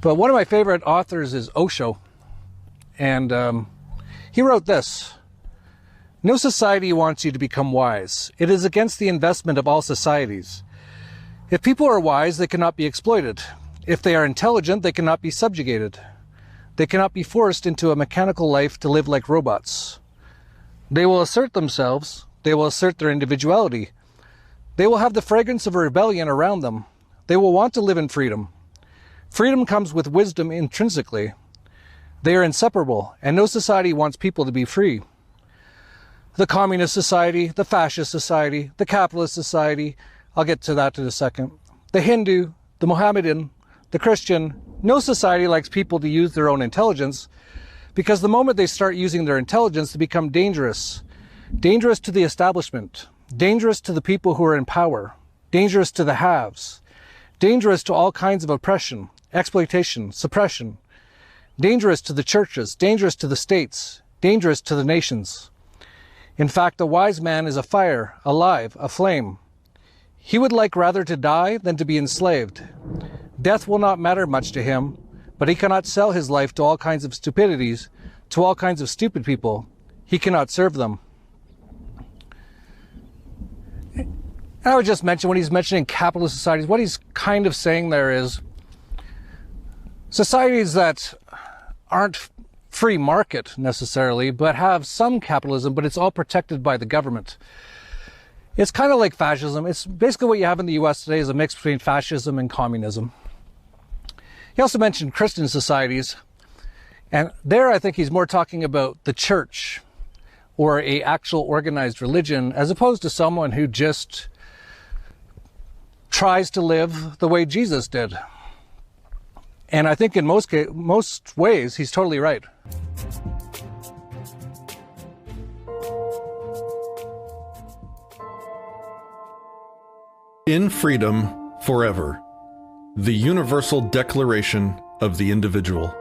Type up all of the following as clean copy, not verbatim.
But one of my favorite authors is Osho, and he wrote this: "No society wants you to become wise. It is against the investment of all societies. If people are wise, they cannot be exploited. If they are intelligent, they cannot be subjugated. They cannot be forced into a mechanical life to live like robots. They will assert themselves. They will assert their individuality. They will have the fragrance of a rebellion around them. They will want to live in freedom. Freedom comes with wisdom intrinsically. They are inseparable, and no society wants people to be free. The communist society, the fascist society, the capitalist society, I'll get to that in a second, the Hindu, the Mohammedan, the Christian, no society likes people to use their own intelligence, because the moment they start using their intelligence, they become dangerous. Dangerous to the establishment, dangerous to the people who are in power, dangerous to the haves, dangerous to all kinds of oppression, exploitation, suppression, dangerous to the churches, dangerous to the states, dangerous to the nations. In fact, a wise man is a fire, alive, a flame. He would like rather to die than to be enslaved. Death will not matter much to him, but he cannot sell his life to all kinds of stupidities, to all kinds of stupid people. He cannot serve them." I would just mention, when he's mentioning capitalist societies, what he's kind of saying there is societies that aren't free market necessarily, but have some capitalism, but it's all protected by the government. It's kind of like fascism. It's basically what you have in the US today is a mix between fascism and communism. He also mentioned Christian societies, and there I think he's more talking about the church or a actual organized religion, as opposed to someone who just tries to live the way Jesus did. And I think in most ways, he's totally right. In freedom, forever. The Universal Declaration of the Individual.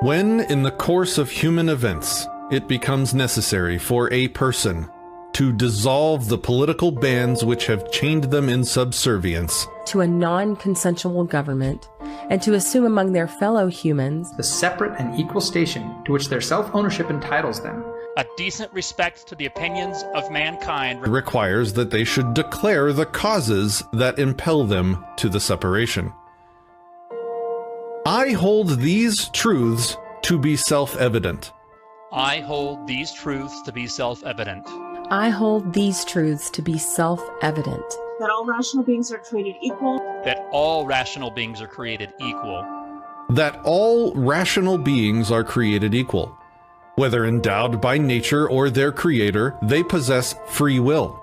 When, in the course of human events, it becomes necessary for a person to dissolve the political bands which have chained them in subservience to a non-consensual government, and to assume among their fellow humans the separate and equal station to which their self-ownership entitles them, a decent respect to the opinions of mankind requires that they should declare the causes that impel them to the separation. I hold these truths to be self-evident. I hold these truths to be self-evident. I hold these truths to be self-evident. That all rational beings are created equal. That all rational beings are created equal. That all rational beings are created equal. Whether endowed by nature or their creator, they possess free will.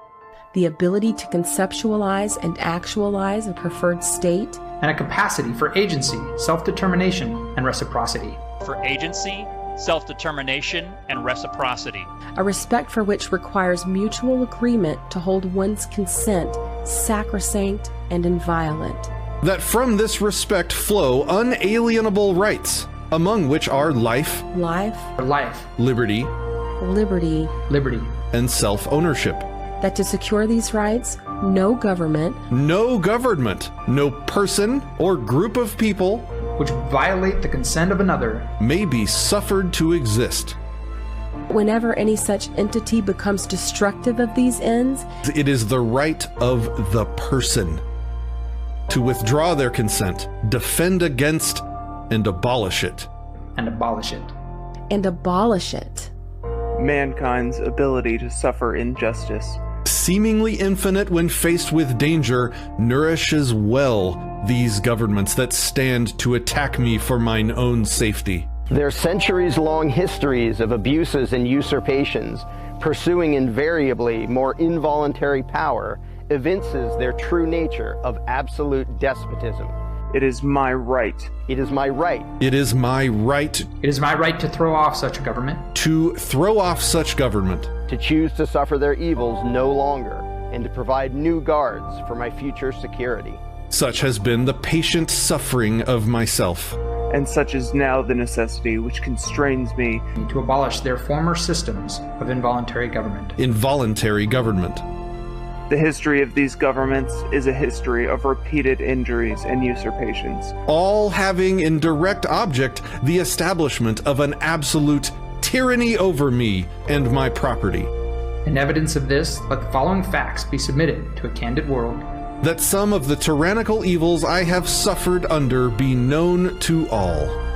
The ability to conceptualize and actualize a preferred state. And a capacity for agency, self-determination, and reciprocity. For agency, self-determination, and reciprocity. A respect for which requires mutual agreement to hold one's consent sacrosanct and inviolate. That from this respect flow unalienable rights, among which are life, liberty, and self-ownership. That to secure these rights, no government, no person or group of people which violate the consent of another may be suffered to exist. Whenever any such entity becomes destructive of these ends, it is the right of the person to withdraw their consent, defend against, and abolish it. And abolish it. And abolish it. Mankind's ability to suffer injustice, seemingly infinite when faced with danger, nourishes well these governments that stand to attack me for mine own safety. Their centuries-long histories of abuses and usurpations, pursuing invariably more involuntary power, evinces their true nature of absolute despotism. It is my right. It is my right. It is my right. It is my right to throw off such a government. To throw off such government. To choose to suffer their evils no longer, and to provide new guards for my future security. Such has been the patient suffering of myself. And such is now the necessity which constrains me to abolish their former systems of involuntary government. Involuntary government. The history of these governments is a history of repeated injuries and usurpations, all having in direct object the establishment of an absolute tyranny over me and my property. In evidence of this, let the following facts be submitted to a candid world. That some of the tyrannical evils I have suffered under be known to all.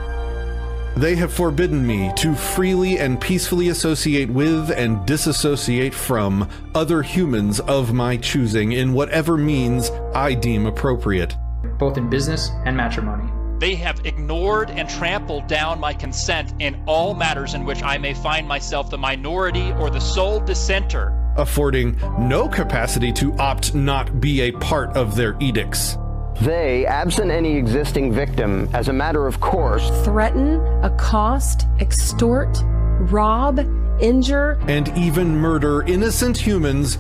They have forbidden me to freely and peacefully associate with and disassociate from other humans of my choosing in whatever means I deem appropriate, both in business and matrimony. They have ignored and trampled down my consent in all matters in which I may find myself the minority or the sole dissenter, affording no capacity to opt not be a part of their edicts. They, absent any existing victim, as a matter of course, threaten, accost, extort, rob, injure, and even murder innocent humans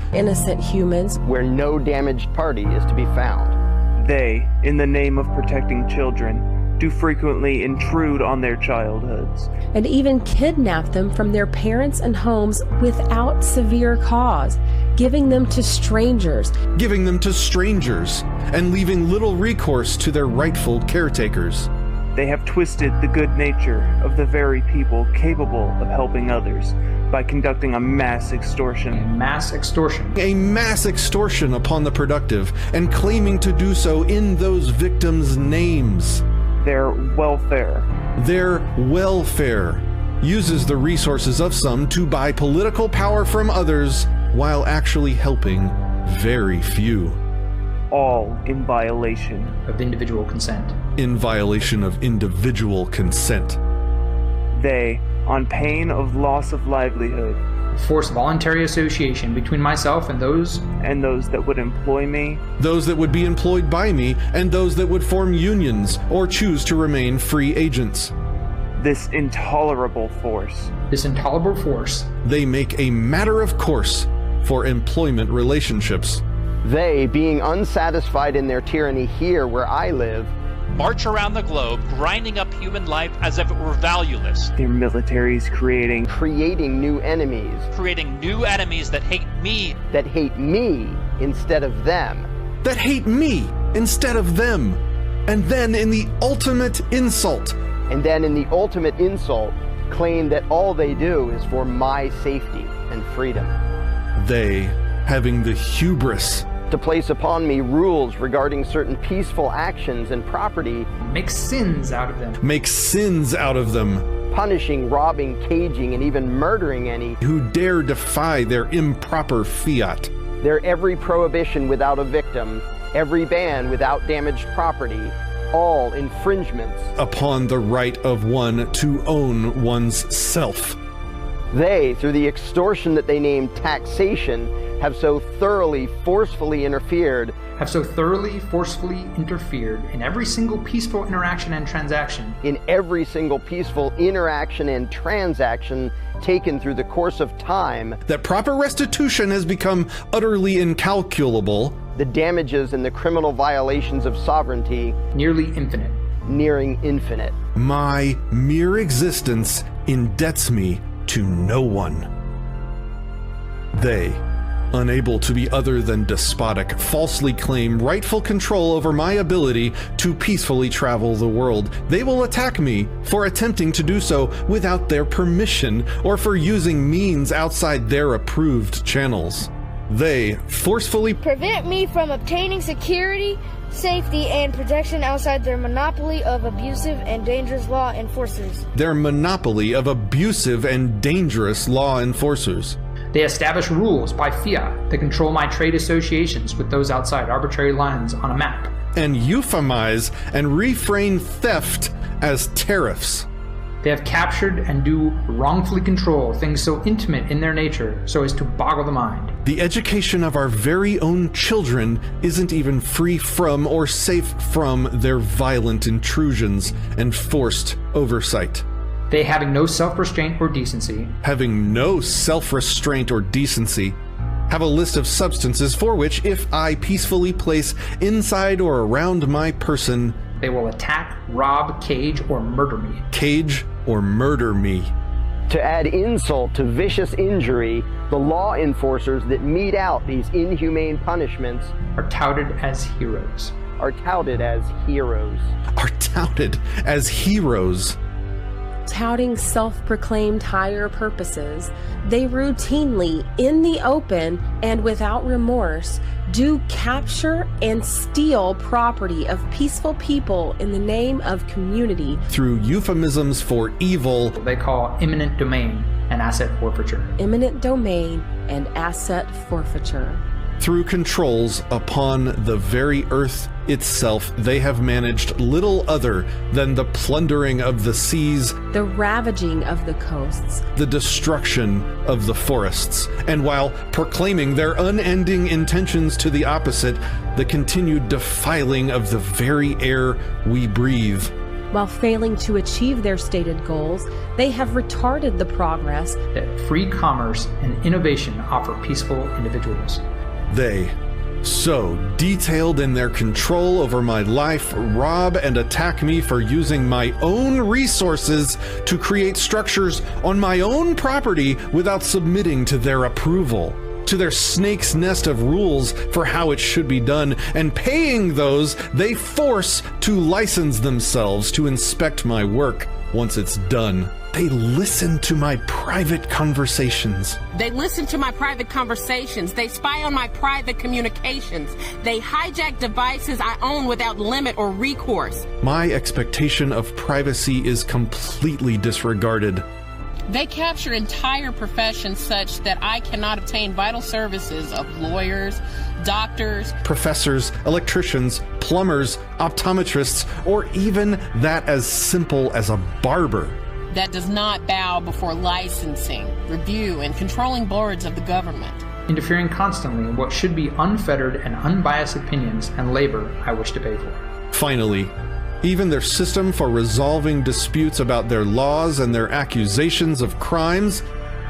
where no damaged party is to be found. They, in the name of protecting children, do frequently intrude on their childhoods, and even kidnap them from their parents and homes without severe cause, giving them to strangers, and leaving little recourse to their rightful caretakers. They have twisted the good nature of the very people capable of helping others by conducting a mass extortion. A mass extortion upon the productive, and claiming to do so in those victims' names. Their welfare uses the resources of some to buy political power from others while actually helping very few. All in violation of individual consent. They, on pain of loss of livelihood, force voluntary association between myself and those that would employ me, those that would be employed by me, and those that would form unions or choose to remain free agents. This intolerable force, they make a matter of course for employment relationships. They, being unsatisfied in their tyranny here where I live, march around the globe, grinding up human life as if it were valueless. Their militaries creating new enemies. That hate me. That hate me instead of them. And then in the ultimate insult, claim that all they do is for my safety and freedom. They, having the hubris to place upon me rules regarding certain peaceful actions and property, make sins out of them, punishing, robbing, caging, and even murdering any who dare defy their improper fiat. Their every prohibition without a victim, every ban without damaged property, all infringements upon the right of one to own one's self. They, through the extortion that they name taxation, have so thoroughly forcefully interfered in every single peaceful interaction and transaction taken through the course of time, that proper restitution has become utterly incalculable, the damages and the criminal violations of sovereignty nearing infinite. My mere existence indebts me to no one. They, unable to be other than despotic, falsely claim rightful control over my ability to peacefully travel the world. They will attack me for attempting to do so without their permission or for using means outside their approved channels. They forcefully prevent me from obtaining security, safety, and protection outside their monopoly of abusive and dangerous law enforcers. They establish rules by fiat that control my trade associations with those outside arbitrary lines on a map. And euphemize and reframe theft as tariffs. They have captured and do wrongfully control things so intimate in their nature so as to boggle the mind. The education of our very own children isn't even free from or safe from their violent intrusions and forced oversight. They, having no self-restraint or decency, have a list of substances for which, if I peacefully place inside or around my person, they will attack, rob, cage, or murder me. To add insult to vicious injury, the law enforcers that mete out these inhumane punishments are touted as heroes. Are touted as heroes. Are touted as heroes. Touting self-proclaimed higher purposes, they routinely, in the open and without remorse, do capture and steal property of peaceful people in the name of community through euphemisms for evil they call eminent domain and asset forfeiture. Eminent domain and asset forfeiture. Through controls upon the very earth itself, they have managed little other than the plundering of the seas, the ravaging of the coasts, the destruction of the forests, and while proclaiming their unending intentions to the opposite, the continued defiling of the very air we breathe. While failing to achieve their stated goals, they have retarded the progress that free commerce and innovation offer peaceful individuals. They, so detailed in their control over my life, rob and attack me for using my own resources to create structures on my own property without submitting to their approval, to their snake's nest of rules for how it should be done, and paying those they force to license themselves to inspect my work once it's done. They listen to my private conversations. They listen to my private conversations. They spy on my private communications. They hijack devices I own without limit or recourse. My expectation of privacy is completely disregarded. They capture entire professions such that I cannot obtain vital services of lawyers, doctors, professors, electricians, plumbers, optometrists, or even that as simple as a barber. That does not bow before licensing, review, and controlling boards of the government. Interfering constantly in what should be unfettered and unbiased opinions and labor I wish to pay for. Finally, even their system for resolving disputes about their laws and their accusations of crimes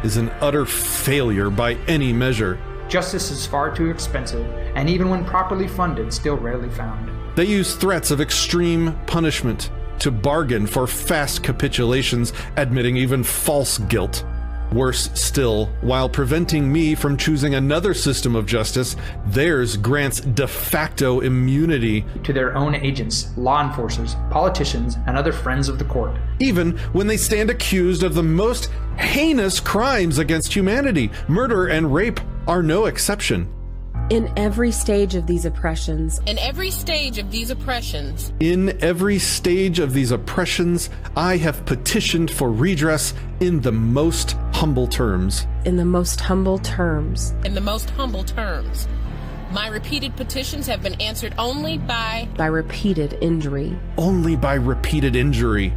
is an utter failure by any measure. Justice is far too expensive, and even when properly funded, still rarely found. They use threats of extreme punishment to bargain for fast capitulations, admitting even false guilt. Worse still, while preventing me from choosing another system of justice, theirs grants de facto immunity to their own agents, law enforcers, politicians, and other friends of the court. Even when they stand accused of the most heinous crimes against humanity, murder and rape are no exception. In every stage of these oppressions. In every stage of these oppressions. In every stage of these oppressions, I have petitioned for redress in the most humble terms. In the most humble terms. In the most humble terms. My repeated petitions have been answered only by repeated injury. Only by repeated injury.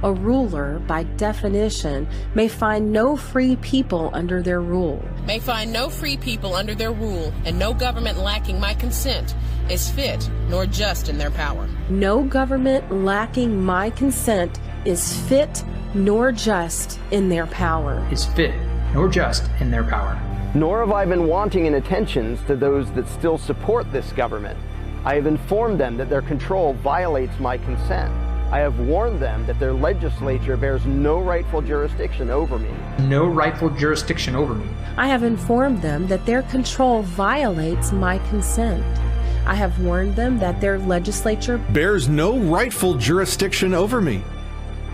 A ruler, by definition, may find no free people under their rule. May find no free people under their rule, and no government lacking my consent is fit nor just in their power. No government lacking my consent is fit nor just in their power. Is fit nor just in their power. Nor have I been wanting in attentions to those that still support this government. I have informed them that their control violates my consent. I have warned them that their legislature bears no rightful jurisdiction over me. No rightful jurisdiction over me. I have informed them that their control violates my consent. I have warned them that their legislature bears no rightful jurisdiction over me.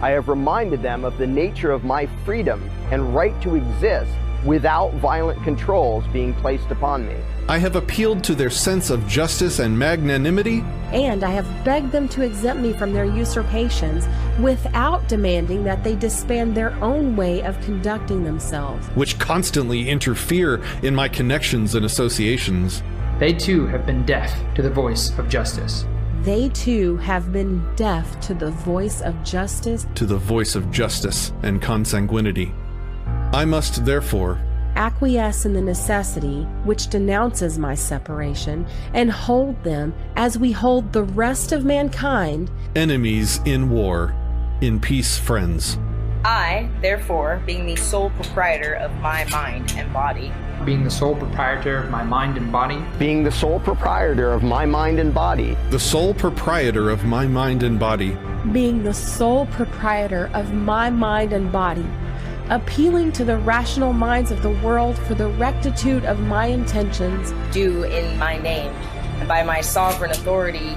I have reminded them of the nature of my freedom and right to exist without violent controls being placed upon me. I have appealed to their sense of justice and magnanimity, and I have begged them to exempt me from their usurpations without demanding that they disband their own way of conducting themselves, which constantly interfere in my connections and associations. They too have been deaf to the voice of justice. They too have been deaf to the voice of justice. To the voice of justice and consanguinity. I must therefore acquiesce in the necessity which denounces my separation, and hold them as we hold the rest of mankind, enemies in war, in peace friends. I, therefore, being the sole proprietor of my mind and body. Being the sole proprietor of my mind and body. Being the sole proprietor of my mind and body. The sole proprietor of my mind and body. Being the sole proprietor of my mind and body. appealing to the rational minds of the world for the rectitude of my intentions, do in my name, and by my sovereign authority